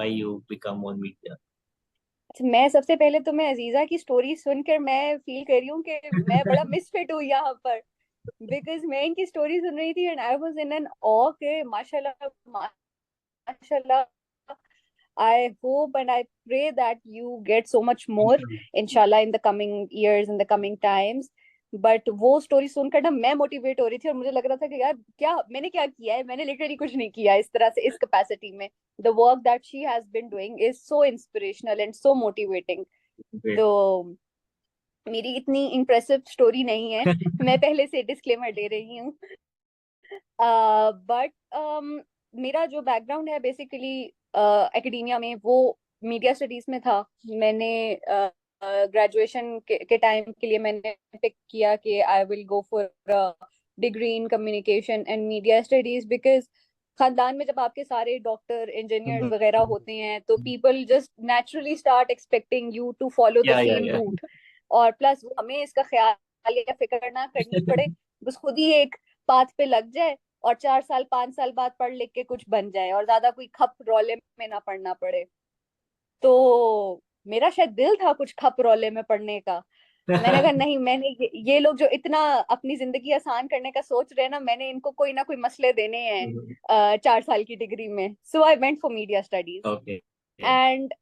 you become on media? मैं सबसे पहले तो मैं अजीजा की स्टोरी सुनकर मैं फील कर रही हूँ कि मैं बड़ा मिसफिट हूँ यहाँ पर। बिकॉज मैं इनकी स्टोरी सुन रही थी and I was in an okay माशाल्लाह माशाल्लाह। I hope and I pray that you get so much more, इंशाल्लाह। inshallah, in the coming years, in the coming times. But वो स्टोरी सुनकर ना मैं मोटिवेट हो रही थी और मुझे लग रहा था कि यार क्या मैंने क्या किया है, मैंने लिटरली कुछ नहीं किया इस तरह से इस कैपेसिटी में। The work that she has been doing is so inspirational and so motivating. Great. तो मेरी इतनी इम्प्रेसिव स्टोरी नहीं है, मैं पहले से डिस्क्लेमर दे रही हूँ। बट मेरा जो बैकग्राउंड है बेसिकली एकेडेमिया में, वो मीडिया स्टडीज में था। मैंने ग्रेजुएशन के टाइम के लिए मैंने पिक किया कि I will go for degree in communication and media studies because खानदान में जब आपके सारे डॉक्टर इंजीनियर्स वगैरह होते हैं तो people just naturally start expecting you to follow the या सेम या रूट। और प्लस हमें इसका ख्याल या फिक्र ना करनी पड़े, बस खुद ही एक पाथ पे लग जाए और 4 साल 5 साल बाद पढ़ लिख के कुछ बन जाए और ज्यादा कोई खप रौले में ना पढ़ना पड़े। तो मेरा शायद दिल था कुछ खप रौले में पढ़ने का। मैंने कहा नहीं, मैंने ये लोग जो इतना अपनी जिंदगी आसान करने का सोच रहे हैं ना, मैंने इनको कोई ना कोई मसले देने हैं 4 साल की डिग्री में। So I went for media studies. Okay. And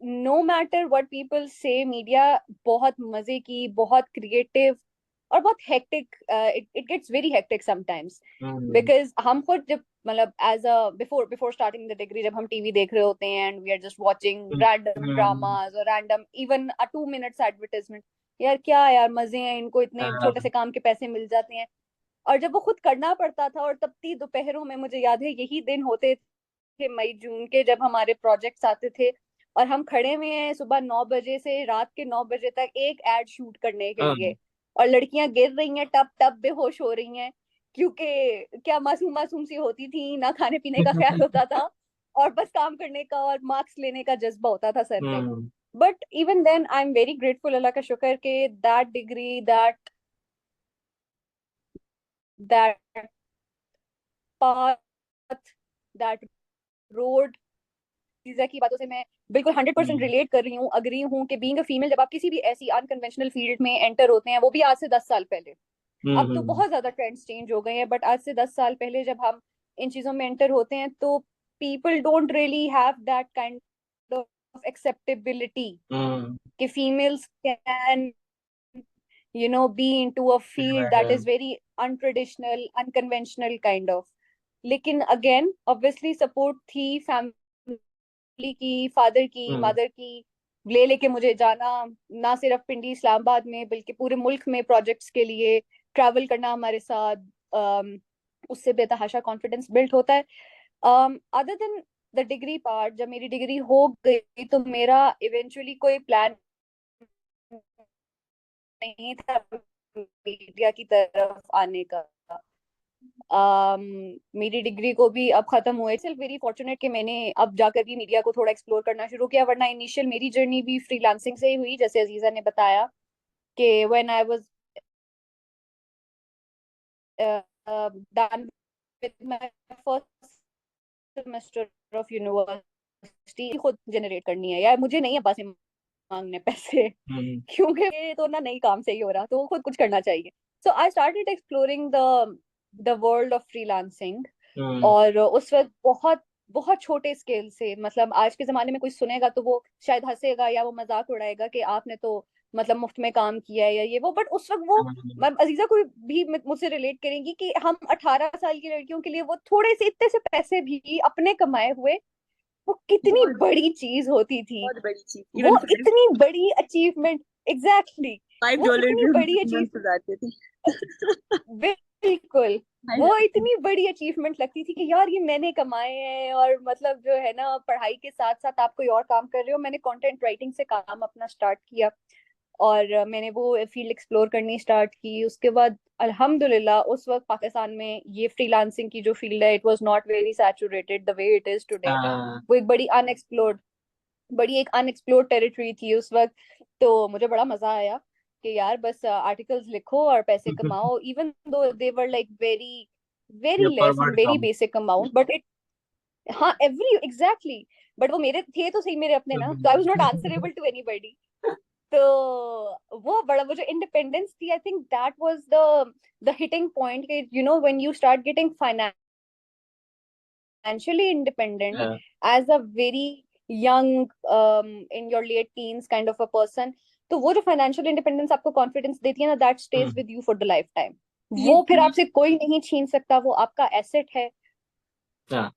no matter what people say, media बहुत मजे की, बहुत क्रिएटिव और बहुत hectic. It gets very hectic sometimes because हम खुद जब मतलब as a before before starting the degree जब हम टीवी देख रहे होते हैं and we are just watching random dramas और random even a 2 minutes advertisement, यार क्या यार मजे हैं, इनको इतने छोटे से काम के पैसे मिल जाते हैं। और जब वो खुद करना पड़ता था और तपती दोपहरों में, मुझे याद है यही दिन होते थे मई जून के जब हमारे प्रोजेक्ट्स आते थे और हम खड़े हुए हैं सुबह 9 बजे से रात के 9 बजे तक एक एड शूट करने के लिए। और लड़कियां गिर रही हैं, टप टप बेहोश हो रही हैं, क्योंकि क्या मासूम मासूम सी होती थी ना, खाने पीने का ख्याल होता था और बस काम करने का और मार्क्स लेने का जज्बा होता था सर पे। But even then I am very grateful, Allah का शुक्र के that degree that path that road, चीज़ा की बातों से मैं बिल्कुल 100% रिलेट कर रही हूँ, अग्री हूँ कि बीइंग अ फीमेल जब आप किसी भी ऐसी अनकन्वेंशनल फील्ड में एंटर होते हैं, वो भी आज से 10 साल पहले, अब तो बहुत ज्यादा ट्रेंड्स चेंज हो गए हैं, बट आज से 10 साल पहले जब हम इन चीजों में एंटर होते हैं तो people don't really have that kind of acceptability कि females can be into a field that is very untraditional unconventional kind of. लेकिन अगेन ऑब्वियसली सपोर्ट थी फैमिली की, फादर की, मदर की, ले लेके मुझे जाना ना सिर्फ पिंडी इस्लामाबाद में बल्कि पूरे मुल्क में प्रोजेक्ट्स के लिए ट्रैवल करना हमारे साथ। उससे बेतहाशा कॉन्फिडेंस बिल्ड होता है। Other than the degree part, जब मेरी डिग्री हो गई तो मेरा इवेंचुअली कोई प्लान नहीं था मीडिया की तरफ आने का। मेरी डिग्री को भी अब खत्म हुए, सिर्फ वेरी फॉर्चुनेट कि मैंने अब जाकर भी मीडिया को थोड़ा एक्सप्लोर करना शुरू किया, वरना इनिशियल मेरी जर्नी भी फ्रीलांसिंग से ही हुई, जैसे अजीजा ने बताया कि when I was done with my first semester of university, खुद जनरेट करनी है यार, मुझे नहीं है पास मांगने पैसे क्योंकि ये तो ना नहीं काम सही हो रहा, तो खुद कुछ करना चाहिए। So I started exploring the world of freelancing. और उस वक्त बहुत बहुत छोटे स्केल से, मतलब आज के जमाने में कोई सुनेगा तो वो शायद हंसेगा या वो मजाक उड़ाएगा कि आपने तो मतलब मुफ्त में काम किया है या ये वो, बट उस वक्त वो अजीजा कोई भी मुझसे रिलेट करेंगी कि हम 18 साल की लड़कियों के लिए वो थोड़े से इतने से पैसे भी अपने कमाए हुए वो कितनी बहुत बड़ी चीज होती थी। बहुत बड़ी चीज, इवन वो इतनी बड़ी अचीवमेंट, एग्जैक्टली फाइव वो डॉलर इतनी भी बड़ी मस्त अचीव, हो जाते थे। बिल्कुल I वो love it. इतनी बड़ी अचीवमेंट लगती थी कि यार ये मैंने कमाए हैं। और मतलब जो है ना, पढ़ाई के साथ साथ आप कोई और काम कर रहे हो। मैंने कंटेंट राइटिंग से काम अपना स्टार्ट किया और मैंने वो फील्ड एक्सप्लोर करनी स्टार्ट की। उसके बाद अल्हम्दुलिल्लाह उस वक्त पाकिस्तान में ये फ्रीलांसिंग की जो फील्ड है, it was not very saturated the way it is today. वो एक बड़ी एक अनएक्सप्लोर्ड टेरिटरी थी उस वक्त। तो मुझे बड़ा मजा आया कि यार बस आर्टिकल्स लिखो और पैसे कमाओ, even though they were like very very ये लेस एंड फॉरवर्ड वेरी काम। बेसिक अमाउंट, बट हाँ एवरी एग्जैक्टली, बट वो मेरे थे तो सही मेरे अपने ना, तो I was not answerable to anybody. तो वो जो इंडिपेंडेंस थी, I think that was the hitting point, you know when you start getting financially independent हाँ, as a very young, in your late teens kind of a person, तो वो जो financial independence आपको confidence देती है ना, that stage hmm, with you for the life time. ये वो फिर आपसे कोई नहीं छीन सकता, वो आपका एसेट है। हाँ,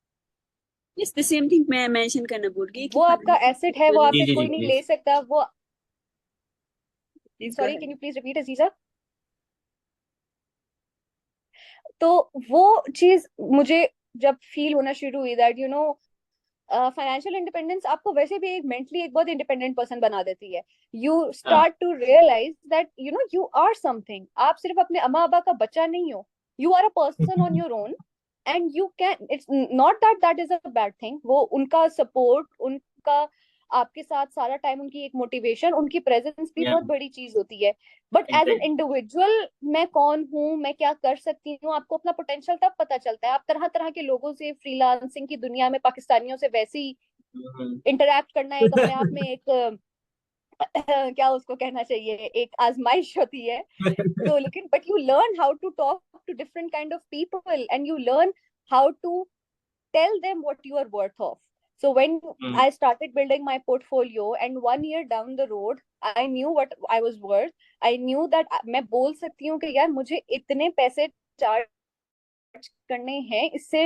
यस, द सेम थिंग मैं मेंशन करना भूल गई कि वो आपका एसेट है, वो जी आपसे जी जी कोई नहीं ले प्लीज। सकता वो। Please go sorry, ahead. Can you please repeat Aziza? तो वो चीज मुझे जब फील होना शुरू हुई, that you know financial independence आपको वैसे भी एक मेंटली एक बहुत इंडिपेंडेंट पर्सन बना देती है। यू हाँ, start to realize that you know you are something, आप सिर्फ अपने अम्मा अब्बा का बच्चा नहीं हो, you are a person on your own. And you can, it's not that that is a bad thing, वो उनका सपोर्ट, उनका आपके साथ सारा टाइम, उनकी एक मोटिवेशन, उनकी प्रेजेंस भी या बहुत बड़ी चीज होती है। But as an exactly. Individual, मैं कौन हूँ, मैं क्या कर सकती हूँ, आपको अपना पोटेंशियल तब पता चलता है। आप तरह तरह के लोगों से, फ्रीलांसिंग की दुनिया में पाकिस्तानियों से वैसे ही इंटरैक्ट करना एक अपने आप में एक क्या उसको कहना चाहिए, एक आजमाइश होती है। तो लेकिन but you learn how to talk to different kind of people, and you learn how to tell them what you are worth of. So when I started building my portfolio, and 1 year down the road, I knew what I was worth. I knew that मैं बोल सकती हूँ कि यार मुझे इतने पैसे charge करने हैं, इससे